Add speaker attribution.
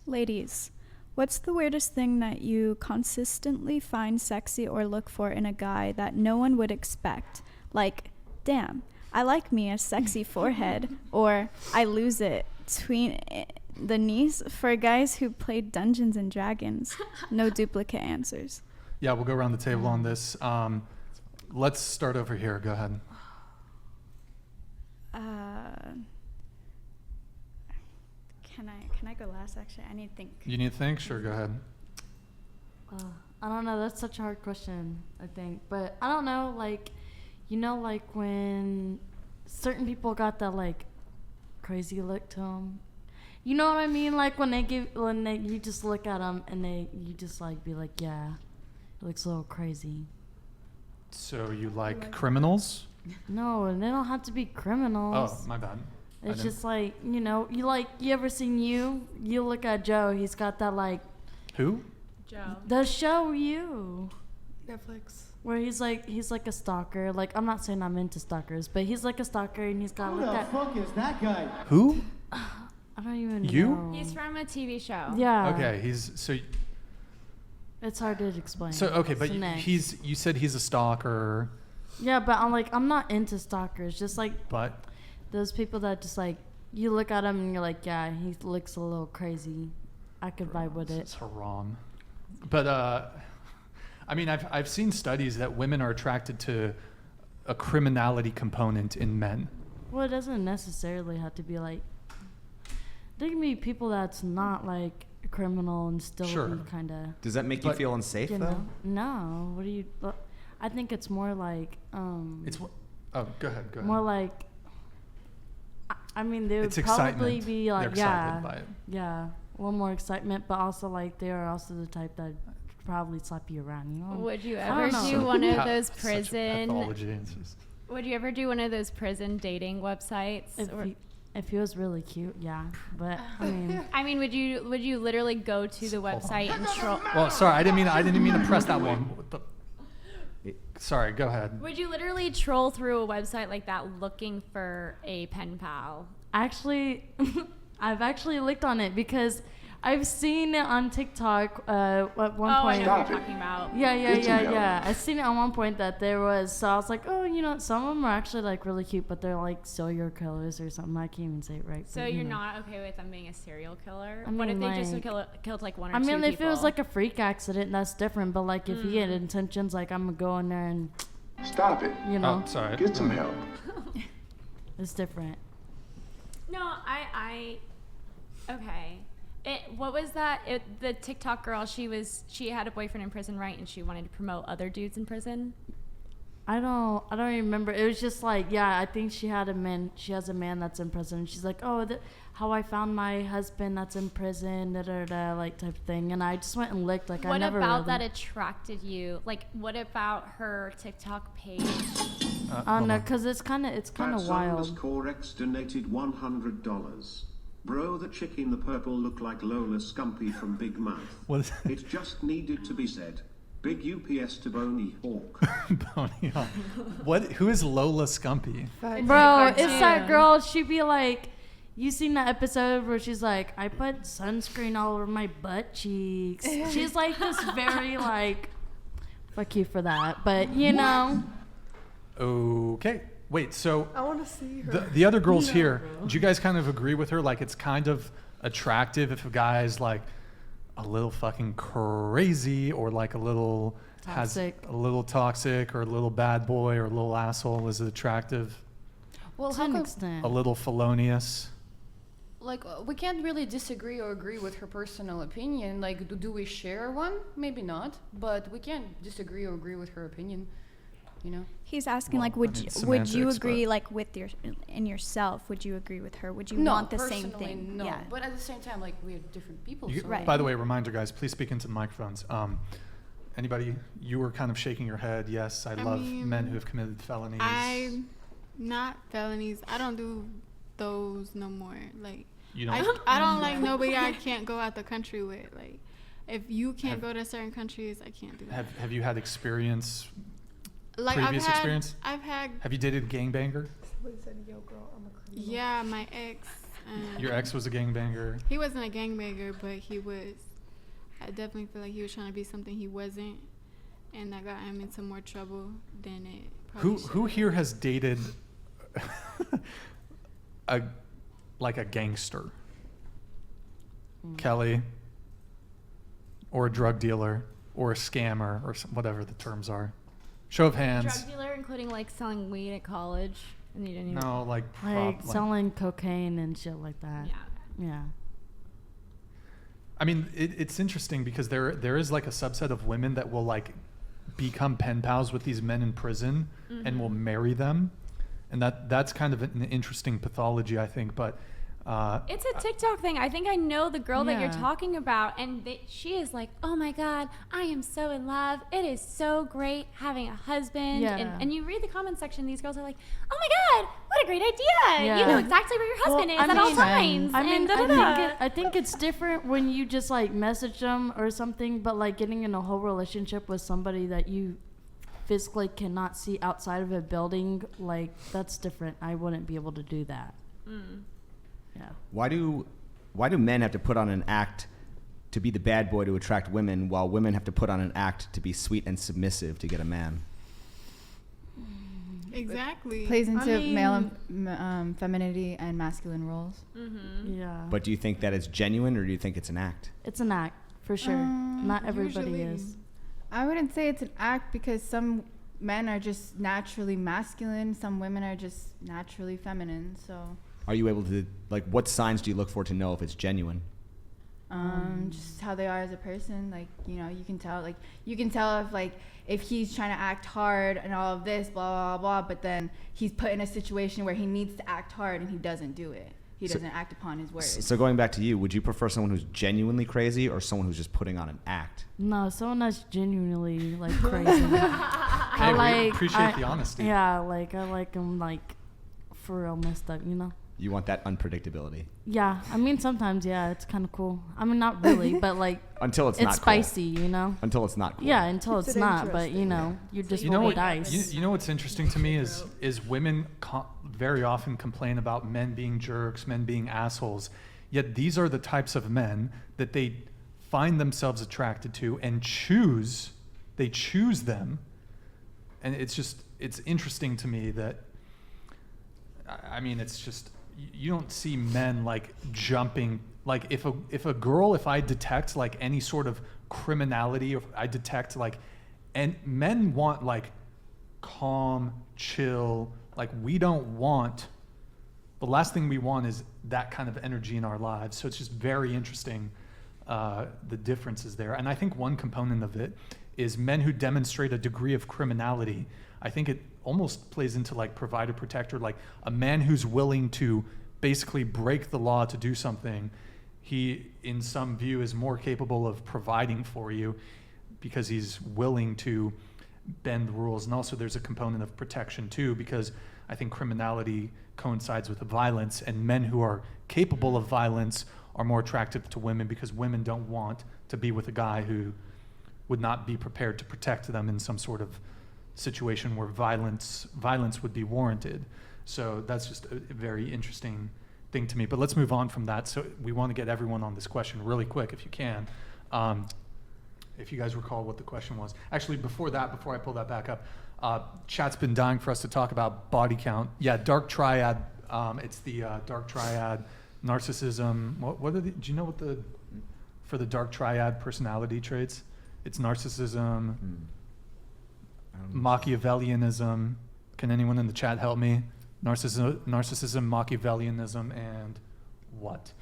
Speaker 1: Ladies, what's the weirdest thing that you consistently find sexy or look for in a guy that no one would expect? Like, damn, I like me a sexy forehead, or I lose it between the knees for guys who played Dungeons and Dragons. No duplicate answers.
Speaker 2: Yeah, we'll go around the table on this. Let's start over here. Go ahead.
Speaker 1: Can I go last? Actually, I need to think.
Speaker 2: You need to think? Sure, go ahead.
Speaker 3: I don't know. That's such a hard question, I think. But I don't know, like, you know, like when certain people got that, like, crazy look to them. You know what I mean? Like when you just look at them and you just like be like, yeah, it looks a little crazy.
Speaker 2: So you like criminals?
Speaker 3: No, they don't have to be criminals.
Speaker 2: Oh, my bad.
Speaker 3: It's just like, you know, you ever seen You look at Joe, he's got that like...
Speaker 2: Who?
Speaker 4: Joe.
Speaker 3: The show You.
Speaker 4: Netflix.
Speaker 3: Where he's like a stalker. Like, I'm not saying I'm into stalkers, but he's like a stalker and he's got
Speaker 5: Who
Speaker 3: like
Speaker 5: the
Speaker 3: that...
Speaker 5: fuck is that guy?
Speaker 2: Who?
Speaker 3: I don't even
Speaker 2: You?
Speaker 3: know.
Speaker 4: He's from a TV show.
Speaker 3: Yeah.
Speaker 2: Okay,
Speaker 3: It's hard to explain.
Speaker 2: So, okay, but
Speaker 3: next.
Speaker 2: you said he's a stalker.
Speaker 3: Yeah, but I'm not into stalkers. Just like...
Speaker 2: But?
Speaker 3: Those people that just like, you look at him and you're like, yeah, he looks a little crazy. I could vibe with it.
Speaker 2: It's haram. But, I mean, I've seen studies that women are attracted to a criminality component in men.
Speaker 3: Well, it doesn't necessarily have to be like... There can be people that's not like a criminal and still be kind of...
Speaker 6: Does that make you feel unsafe, though?
Speaker 3: Know? No. What do you... I think it's more like...
Speaker 2: It's what... Oh, go ahead.
Speaker 3: More like... I mean, they would
Speaker 2: it's
Speaker 3: probably
Speaker 2: excitement.
Speaker 3: be like,
Speaker 2: They're excited by it.
Speaker 3: Yeah, a little more excitement, but also like they are also the type that probably slap you around. You know?
Speaker 4: Would you ever do one of those prison? Would you ever do one of those prison dating websites?
Speaker 3: If he was really cute, yeah. But I mean,
Speaker 4: would you literally go to the website and troll?
Speaker 2: Well, sorry, I didn't mean to press that one. Sorry, go ahead.
Speaker 4: Would you literally troll through a website like that looking for a pen pal?
Speaker 3: Actually, I've actually looked on it because I've seen it on TikTok at one point.
Speaker 4: I know what you're talking about.
Speaker 3: Yeah. I've seen it on one point that there was, so I was like, oh, you know, some of them are actually like really cute, but they're like serial killers or something. I can't even say it right.
Speaker 4: So
Speaker 3: but,
Speaker 4: you're not okay with them being a serial killer?
Speaker 3: I mean,
Speaker 4: what if they
Speaker 3: like,
Speaker 4: just killed like one or two people?
Speaker 3: I mean, if it was like a freak accident, that's different. But like if he had intentions, like I'm gonna go in there and
Speaker 7: stop it.
Speaker 3: You know,
Speaker 2: sorry.
Speaker 7: Get some help.
Speaker 3: It's different.
Speaker 4: No, okay. What was that? The TikTok girl, she had a boyfriend in prison, right? And she wanted to promote other dudes in prison.
Speaker 3: I don't remember. It was just like, yeah, I think she has a man that's in prison. She's like, oh, how I found my husband that's in prison, like type of thing. And I just went and looked. Like,
Speaker 4: what about that attracted you? Like, what about her TikTok page?
Speaker 3: No, because it's kind of wild.
Speaker 8: Corex donated $100. Bro, the chick in the purple looked like Lola Scumpy from Big Mouth. It just needed to be said. Big UPS to Boney Hawk.
Speaker 2: Boney Hawk. Who is Lola Scumpy?
Speaker 3: Bro, it's that girl. She'd be like, you seen that episode where she's like, I put sunscreen all over my butt cheeks. She's like this very like, fuck you for that. But you know.
Speaker 2: Okay. Wait, so
Speaker 9: I want to see her.
Speaker 2: The other girls here, do you guys kind of agree with her? Like, it's kind of attractive if a guy's like a little fucking crazy or like a little toxic or a little bad boy or a little asshole. Is it attractive?
Speaker 9: Well,
Speaker 3: to an extent.
Speaker 2: A little felonious.
Speaker 9: Like, we can't really disagree or agree with her personal opinion. Like, do we share one? Maybe not, but we can't disagree or agree with her opinion. You know,
Speaker 1: he's asking like, would you agree like with yourself? Would you agree with her? Would you want the same thing?
Speaker 9: No,
Speaker 1: yeah.
Speaker 9: But at the same time, like, we are different people.
Speaker 1: Right.
Speaker 2: By the way, reminder, guys, please speak into the microphones. Anybody? You were kind of shaking your head. Yes, I love men who have committed felonies.
Speaker 10: Not felonies. I don't do those no more. Like,
Speaker 2: you don't.
Speaker 10: I don't like nobody I can't go out the country with. Like, if you can't go to certain countries, I can't do that.
Speaker 2: Have you had experience?
Speaker 10: Like,
Speaker 2: experience?
Speaker 10: I've had.
Speaker 2: Have you dated a gangbanger?
Speaker 9: Somebody said, "Yo, girl, I'm a criminal."
Speaker 10: Yeah, my ex.
Speaker 2: Your ex was a gangbanger.
Speaker 10: He wasn't a gangbanger, but he was. I definitely feel like he was trying to be something he wasn't, and that got him into more trouble than it.
Speaker 2: Who here has dated a gangster? Kelly, or a drug dealer, or a scammer, or whatever the terms are. Show of hands.
Speaker 4: Drug dealer, including like selling weed at college, and you didn't even.
Speaker 2: No, like
Speaker 3: selling cocaine and shit like that. Yeah.
Speaker 2: I mean, it's interesting because there is like a subset of women that will like become pen pals with these men in prison and will marry them, and that's kind of an interesting pathology, I think. But
Speaker 4: it's a TikTok thing. I think I know the girl that you're talking about, and she is like, "Oh my God, I am so in love. It is so great having a husband."
Speaker 3: Yeah.
Speaker 4: And you read the comment section, these girls are like, "Oh my God, what a great idea!
Speaker 3: Yeah.
Speaker 4: You know exactly where your husband is at all times."
Speaker 3: I think it's different when you just like message them or something, but like getting in a whole relationship with somebody that you physically cannot see outside of a building, like that's different. I wouldn't be able to do that. Yeah.
Speaker 5: Why do men have to put on an act to be the bad boy to attract women, while women have to put on an act to be sweet and submissive to get a man?
Speaker 10: Exactly.
Speaker 6: Plays into male femininity and masculine roles.
Speaker 3: Yeah.
Speaker 5: But do you think that is genuine, or do you think it's an act?
Speaker 3: It's an act, for sure. Not everybody is.
Speaker 6: I wouldn't say it's an act, because some men are just naturally masculine, some women are just naturally feminine, so...
Speaker 5: Are you able to, like, what signs do you look for to know if it's genuine?
Speaker 6: Just how they are as a person. Like, you know, you can tell if he's trying to act hard and all of this, blah, blah, blah, but then he's put in a situation where he needs to act hard and he doesn't do it. He doesn't act upon his words.
Speaker 5: So going back to you, would you prefer someone who's genuinely crazy or someone who's just putting on an act?
Speaker 3: No, someone that's genuinely, like, crazy.
Speaker 2: Hey, we appreciate the honesty.
Speaker 3: Yeah, like, I like them, like, for real messed up, you know?
Speaker 5: You want that unpredictability.
Speaker 3: Yeah, I mean, sometimes, yeah, it's kind of cool. I mean, not really, but like
Speaker 5: until it's not
Speaker 3: spicy,
Speaker 5: cool.
Speaker 3: You know.
Speaker 5: Until it's not cool.
Speaker 3: Yeah, until it's not. But you know, you're just rolling dice.
Speaker 2: You know what's interesting to me is women very often complain about men being jerks, men being assholes. Yet these are the types of men that they find themselves attracted to and choose. They choose them, and it's interesting to me that. I mean, it's just. You don't see men like jumping, like if I detect like any sort of criminality, or I detect like, and men want like calm, chill, like we don't want, the last thing we want is that kind of energy in our lives. So it's just very interesting, the differences there. And I think one component of it is men who demonstrate a degree of criminality. I think it almost plays into like provider protector, like a man who's willing to basically break the law to do something. He, in some view, is more capable of providing for you because he's willing to bend the rules. And also there's a component of protection too, because I think criminality coincides with the violence, and men who are capable of violence are more attractive to women because women don't want to be with a guy who would not be prepared to protect them in some sort of situation where violence would be warranted. So that's just a very interesting thing to me. But let's move on from that. So we want to get everyone on this question really quick, if you can. If you guys recall what the question was. Actually, before I pull that back up, chat's been dying for us to talk about body count. Yeah, dark triad. It's the dark triad, narcissism. What are do you know what for the dark triad personality traits? It's narcissism, Machiavellianism. Can anyone in the chat help me? Narcissism, Machiavellianism, and what?